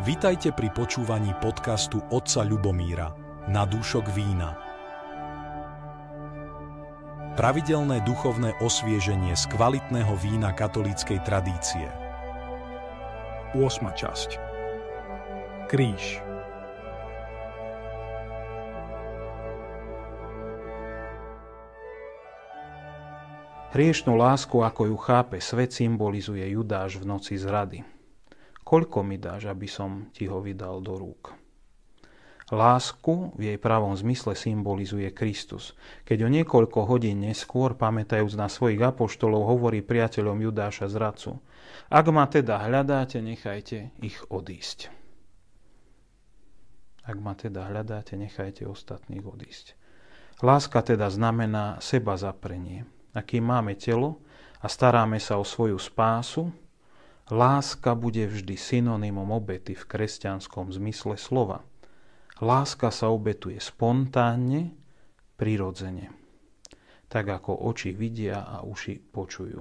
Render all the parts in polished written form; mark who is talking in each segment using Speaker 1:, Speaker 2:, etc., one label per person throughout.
Speaker 1: Vitajte pri počúvaní podcastu otca Ľubomíra Na dúšok vína. Pravidelné duchovné osvieženie z kvalitného vína katolíckej tradície.
Speaker 2: 8. časť. Kríž. Hriešnú lásku, ako ju chápe svet, symbolizuje Judáš v noci zrady. Koľko mi dáš, aby som ti ho vydal do rúk? Lásku v jej pravom zmysle symbolizuje Kristus, keď o niekoľko hodín neskôr, pamätajúc na svojich apoštolov, hovorí priateľom Judáša zradcu: Ak ma teda hľadáte, nechajte ich odísť. Ak ma teda hľadáte, nechajte ostatných odísť. Láska teda znamená seba zaprenie. Akým máme telo a staráme sa o svoju spásu, láska bude vždy synonymom obety v kresťanskom zmysle slova. Láska sa obetuje spontánne, prirodzene. Tak ako oči vidia a uši počujú.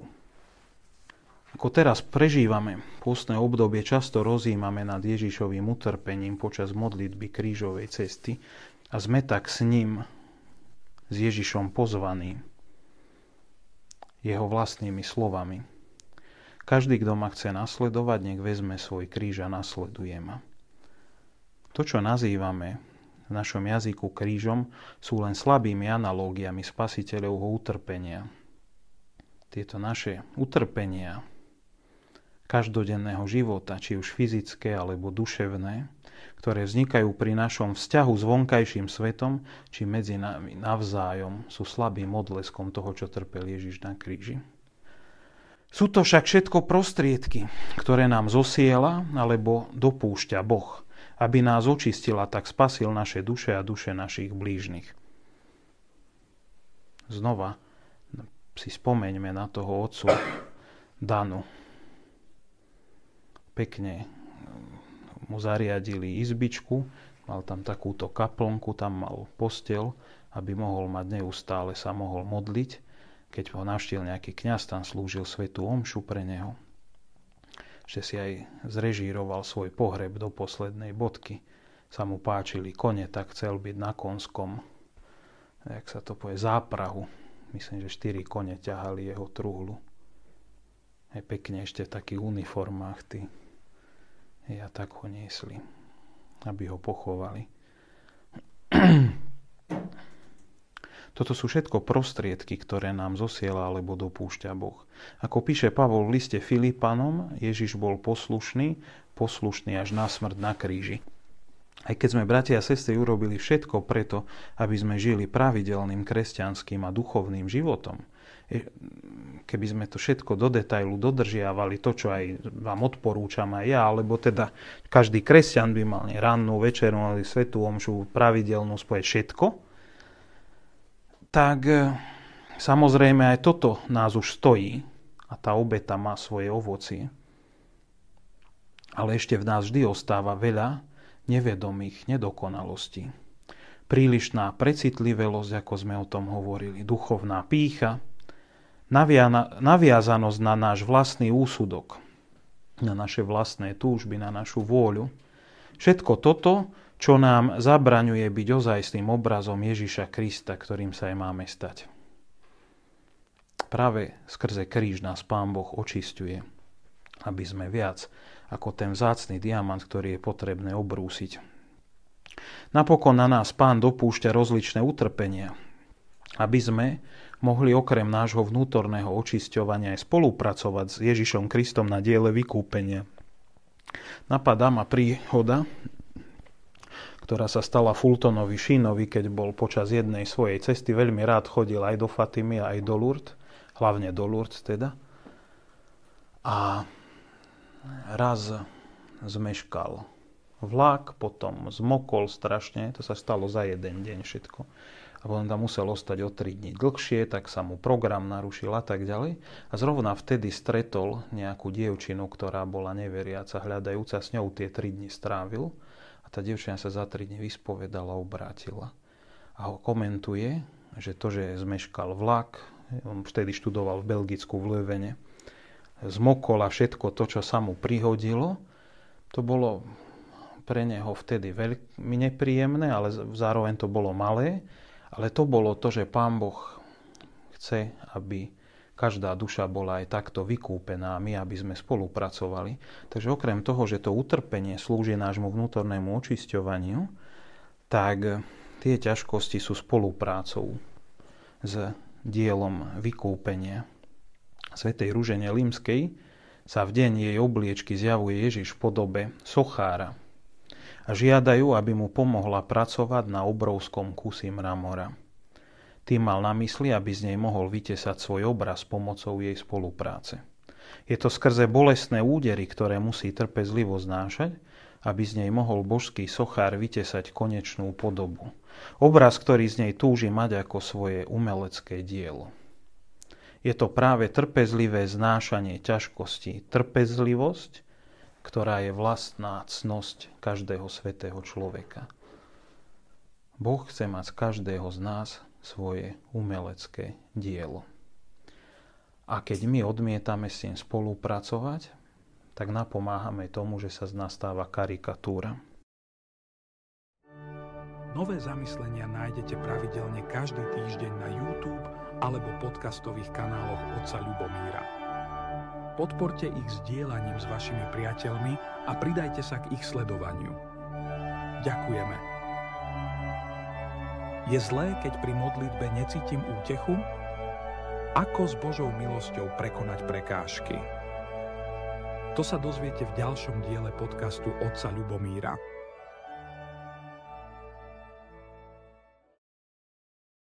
Speaker 2: Ako teraz prežívame pôstne obdobie, často rozjímame nad Ježišovým utrpením počas modlitby krížovej cesty a sme tak s ním, s Ježišom pozvaní, jeho vlastnými slovami. Každý, kto ma chce nasledovať, nech vezme svoj kríž a nasleduje ma. To, čo nazývame v našom jazyku krížom, sú len slabými analógiami spasiteľovho utrpenia. Tieto naše utrpenia každodenného života, či už fyzické alebo duševné, ktoré vznikajú pri našom vzťahu s vonkajším svetom, či medzi nami navzájom, sú slabým odleskom toho, čo trpel Ježiš na kríži. Sú to však všetko prostriedky, ktoré nám zosiela alebo dopúšťa Boh, aby nás očistil a tak spasil naše duše a duše našich blížnych. Znova si spomeňme na toho otcu Danu. Pekne mu zariadili izbičku, mal tam takúto kaplnku, tam mal posteľ, aby mohol mať neustále, sa mohol modliť. Keď ho navštívil nejaký kňaz, tam slúžil svätú omšu pre neho. Že si aj zrežíroval svoj pohreb do poslednej bodky. Sa mu páčili kone, tak chcel byť na konskom, jak sa to povie, záprahu. Myslím, že 4 kone ťahali jeho truhlu. Aj pekne ešte v takých uniformách tí. A tak ho niesli, aby ho pochovali. Toto sú všetko prostriedky, ktoré nám zosiela alebo dopúšťa Boh. Ako píše Pavol v liste Filipanom, Ježiš bol poslušný až na smrť na kríži. Aj keď sme, bratia a sestry, urobili všetko preto, aby sme žili pravidelným kresťanským a duchovným životom, keby sme to všetko do detailu dodržiavali, to, čo aj vám odporúčam aj ja, alebo teda každý kresťan by mal rannú, večernú, svätú omšu, pravidelnú, spojeť všetko, tak samozrejme aj toto nás už stojí a tá obeta má svoje ovocie. Ale ešte v nás vždy ostáva veľa nevedomých nedokonalostí. Prílišná precitlivosť, ako sme o tom hovorili, duchovná pýcha, naviazanosť na náš vlastný úsudok, na naše vlastné túžby, na našu vôľu. Všetko toto, čo nám zabraňuje byť ozajstným obrazom Ježiša Krista, ktorým sa aj máme stať. Práve skrze kríž nás Pán Boh očisťuje, aby sme viac ako ten vzácny diamant, ktorý je potrebné obrúsiť. Napokon na nás Pán dopúšťa rozličné utrpenia, aby sme mohli okrem nášho vnútorného očisťovania aj spolupracovať s Ježišom Kristom na diele vykúpenia. Napadá ma príhoda, ktorá sa stala Fultonovi Sheenovi, keď bol počas jednej svojej cesty, veľmi rád chodil aj do Fatimy, aj do Lourdes, hlavne do Lourdes teda. A raz zmeškal vlak, potom zmokol strašne, to sa stalo za jeden deň všetko. A potom tam musel ostať o 3 dní dlhšie, tak sa mu program narušil a tak ďalej. A zrovna vtedy stretol nejakú dievčinu, ktorá bola neveriaca, hľadajúca, s ňou tie 3 dni strávil. A tá dievčina sa za 3 dní vyspovedala, obrátila. A ho komentuje, že to, že zmeškal vlak, on vtedy študoval v Belgicku v Leuvene, zmokol a všetko to, čo sa mu prihodilo, to bolo pre neho vtedy veľmi nepríjemné, ale zároveň to bolo malé. Ale to bolo to, že Pán Boh chce, aby každá duša bola aj takto vykúpená a my, aby sme spolupracovali. Takže okrem toho, že to utrpenie slúži nášmu vnútornému očisťovaniu, tak tie ťažkosti sú spoluprácou s dielom vykúpenia. Svätej Ružene Limskej sa v deň jej obliečky zjavuje Ježiš v podobe sochára a žiadajú, aby mu pomohla pracovať na obrovskom kusi mramora. Tým mal na mysli, aby z nej mohol vytesať svoj obraz pomocou jej spolupráce. Je to skrze bolestné údery, ktoré musí trpezlivo znášať, aby z nej mohol božský sochár vytesať konečnú podobu. Obraz, ktorý z nej túži mať ako svoje umelecké dielo. Je to práve trpezlivé znášanie ťažkostí, trpezlivosť, ktorá je vlastná cnosť každého svätého človeka. Boh chce mať z každého z nás svoje umelecké dielo. A keď my odmietame s tým spolupracovať, tak napomáhame tomu, že sa z nás stáva karikatúra.
Speaker 3: Nové zamyslenia nájdete pravidelne každý týždeň na YouTube alebo podcastových kanáloch otca Ľubomíra. Podporte ich zdieľaním s vašimi priateľmi a pridajte sa k ich sledovaniu. Ďakujeme. Je zlé, keď pri modlitbe necítim útechu? Ako s Božou milosťou prekonať prekážky? To sa dozviete v ďalšom diele podcastu otca Ľubomíra.